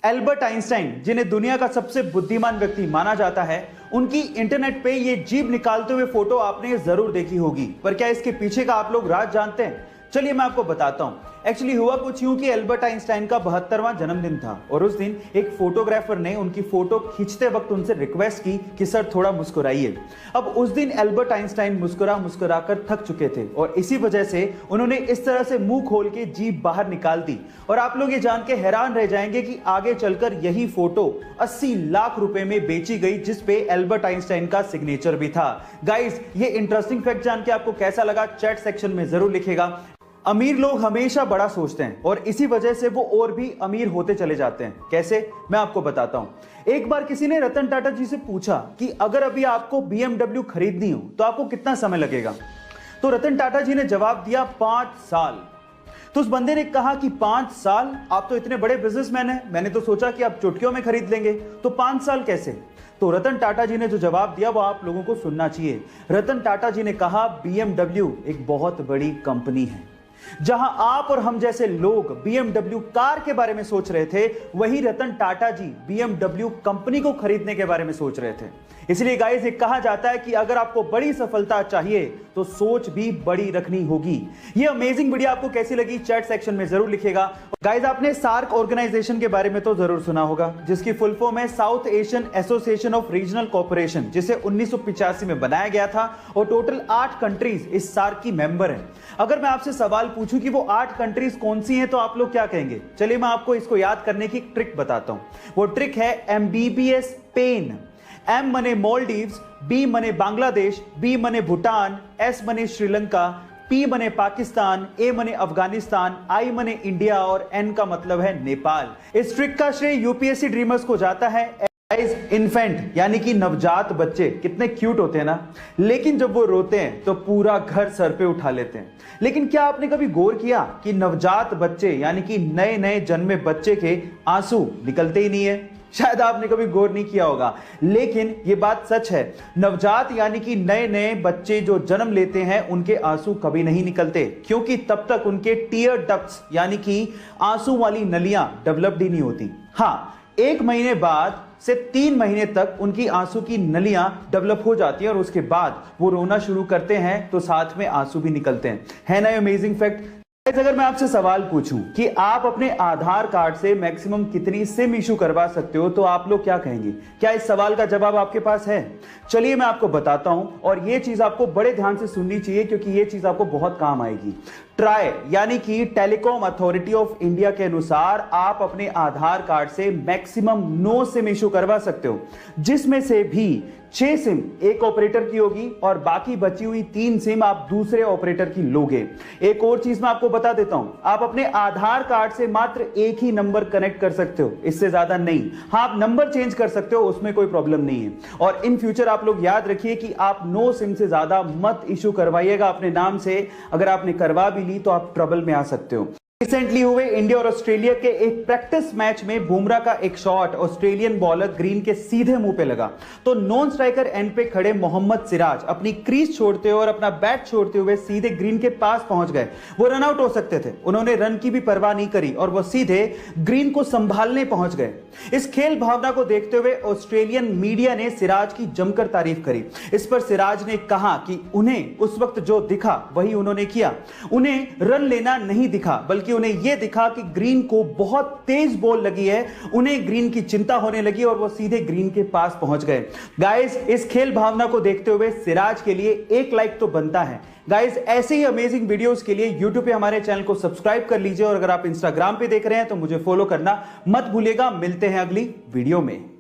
Albert Einstein, जिन्हें दुनिया का सबसे बुद्धिमान व्यक्ति माना जाता है, उनकी इंटरनेट पे ये जीभ निकालते हुए फोटो आपने जरूर देखी होगी। पर क्या इसके पीछे का आप लोग राज जानते हैं? चलिए मैं आपको बताता हूं। एक्चुअली हुआ कुछ यूं कि एल्बर्ट आइंस्टाइन का 72वां जन्मदिन था और उस दिन एक फोटोग्राफर ने उनकी फोटो खींचते वक्त उनसे रिक्वेस्ट की कि सर थोड़ा मुस्कुराइए। अब उस दिन एल्बर्ट आइंस्टाइन मुस्कुरा कर थक चुके थे और इसी वजह से उन्होंने इस तरह से मुंह खोल के जीभ बाहर निकाल दी। और आप लोग ये जान के हैरान रह जाएंगे कि आगे चलकर यही फोटो 80 लाख रुपए में बेची गई, जिसपे एल्बर्ट आइंस्टाइन का सिग्नेचर भी था। गाइस, ये इंटरेस्टिंग फैक्ट जान के आपको कैसा लगा चैट सेक्शन में जरूर लिखेगा। अमीर लोग हमेशा बड़ा सोचते हैं और इसी वजह से वो और भी अमीर होते चले जाते हैं। कैसे? मैं आपको बताता हूं। एक बार किसी ने रतन टाटा जी से पूछा कि अगर अभी आपको BMW खरीदनी हो तो आपको कितना समय लगेगा? तो रतन टाटा जी ने जवाब दिया 5 साल। तो उस बंदे ने कहा कि 5 साल? आप तो इतने बड़े बिजनेसमैन हैं, मैंने तो सोचा कि आप चुटकियों में खरीद लेंगे, तो 5 साल कैसे? तो रतन टाटा जी ने जो जवाब दिया वो आप लोगों को सुनना चाहिए। रतन टाटा जी ने कहा BMW एक बहुत बड़ी कंपनी है। जहां आप और हम जैसे लोग BMW कार के बारे में सोच रहे थे, वही रतन टाटा जी BMW कंपनी को खरीदने के बारे में सोच रहे थे। इसलिए गाइस, ये कहा जाता है कि अगर आपको बड़ी सफलता चाहिए तो सोच भी बड़ी रखनी होगी। ये अमेजिंग वीडियो आपको कैसी लगी चैट सेक्शन में जरूर लिखिएगा। गाइस, आपने सार्क ऑर्गेनाइजेशन के बारे में तो जरूर सुना होगा, जिसकी फुल फॉर्म है south Asian association of regional cooperation, जिसे 1985 में बनाया गया था और टोटल 8 कंट्रीज इस सार्क की मेंबर हैं। अगर मैं आपसे सवाल पूछूं कि वो 8 कंट्रीज कौन सी हैं, तो आप लोग क्या कहेंगे? चलिए मैं आपको इसको याद करने की ट्रिक बताता हूं। वो ट्रिक है MBBS पेन। M मने मालदीव्स, B मने बांग्लादेश, B मने भूटान, S मने श्रीलंका, P मने पाकिस्तान, A मने अफगानिस्तान, I मने इंडिया और N का मतलब है नेपाल। इस ट्रिक का श्रेय UPSC ड्रीमर्स को जाता है। इन्फेंट यानी कि नवजात बच्चे कितने क्यूट होते हैं ना, लेकिन जब वो रोते हैं तो पूरा घर सर पे उठा लेते हैं। लेकिन क्या आपने कभी गौर किया कि नवजात बच्चे यानी कि नए नए जन्मे बच्चे के आंसू निकलते ही नहीं है? शायद आपने कभी गौर नहीं किया होगा, लेकिन ये बात सच है। नवजात यानी कि नए नए बच्चे जो जन्म लेते हैं, उनके आंसू कभी नहीं निकलते, क्योंकि तब तक उनके टीयर डक्ट्स यानी कि आंसू वाली नलियां डेवलप्ड ही नहीं होती। हाँ, 1 महीने बाद से 3 महीने तक उनकी आंसू की नलियां डेवलप हो जाती हैं और उसके बाद वो रोना शुरू करते हैं, तो साथ में आंसू भी निकलते हैं। है ना अमेजिंग फैक्ट? अगर मैं आपसे सवाल पूछूं कि आप अपने आधार कार्ड से मैक्सिमम कितनी सिम इशू करवा सकते हो, तो आप लोग क्या कहेंगे? क्या इस सवाल का जवाब आपके पास है? चलिए मैं आपको बताता हूं, और यह चीज आपको बड़े ध्यान से सुननी चाहिए क्योंकि यह चीज आपको बहुत काम आएगी। ट्राई यानी कि टेलीकॉम अथॉरिटी ऑफ इंडिया के अनुसार आप अपने आधार कार्ड से मैक्सिमम 9 सिम इशू करवा सकते हो, जिसमें से भी 6 सिम एक ऑपरेटर की होगी और बाकी बची हुई 3 सिम आप दूसरे ऑपरेटर की लोगे। एक और चीज मैं आपको बता देता हूं, आप अपने आधार कार्ड से मात्र एक ही नंबर कनेक्ट कर सकते हो, इससे ज्यादा नहीं। हाँ, आप नंबर चेंज कर सकते हो, उसमें कोई प्रॉब्लम नहीं है। और इन फ्यूचर आप लोग याद रखिए कि आप 9 सिम से ज्यादा मत इशू करवाइएगा अपने नाम से। अगर आपने करवा भी ली तो आप ट्रबल में आ सकते हो। रिसेंटली हुए इंडिया और ऑस्ट्रेलिया के एक प्रैक्टिस मैच में बुमराह का एक शॉट ऑस्ट्रेलियन बॉलर ग्रीन के सीधे मुंह पे लगा, तो नॉन स्ट्राइकर एंड पे खड़े मोहम्मद सिराज अपनी क्रीज छोड़ते हुए और अपना बैट छोड़ते हुए सीधे ग्रीन के पास पहुंच गए। वो रन आउट हो सकते थे, उन्होंने रन की भी परवाह नहीं करी और वो सीधे ग्रीन को संभालने पहुंच गए। इस खेल भावना को देखते हुए ऑस्ट्रेलियन मीडिया ने सिराज की जमकर तारीफ करी। इस पर सिराज ने कहा कि उन्हें उस वक्त जो दिखा वही उन्होंने किया। उन्हें रन लेना नहीं दिखा, बल्कि उन्हें यह दिखा कि ग्रीन को बहुत तेज बॉल लगी है, उन्हें ग्रीन की चिंता होने लगी और वो सीधे ग्रीन के पास पहुंच गए। गाइस, इस खेल भावना को देखते हुए सिराज के लिए 1 लाइक तो बनता है। गाइस, ऐसे ही अमेजिंग वीडियोस के लिए YouTube पे हमारे चैनल को सब्सक्राइब कर लीजिए और अगर आप Instagram पे देख रहे हैं तो मुझे फॉलो करना मत भूलिएगा। मिलते हैं अगली वीडियो में।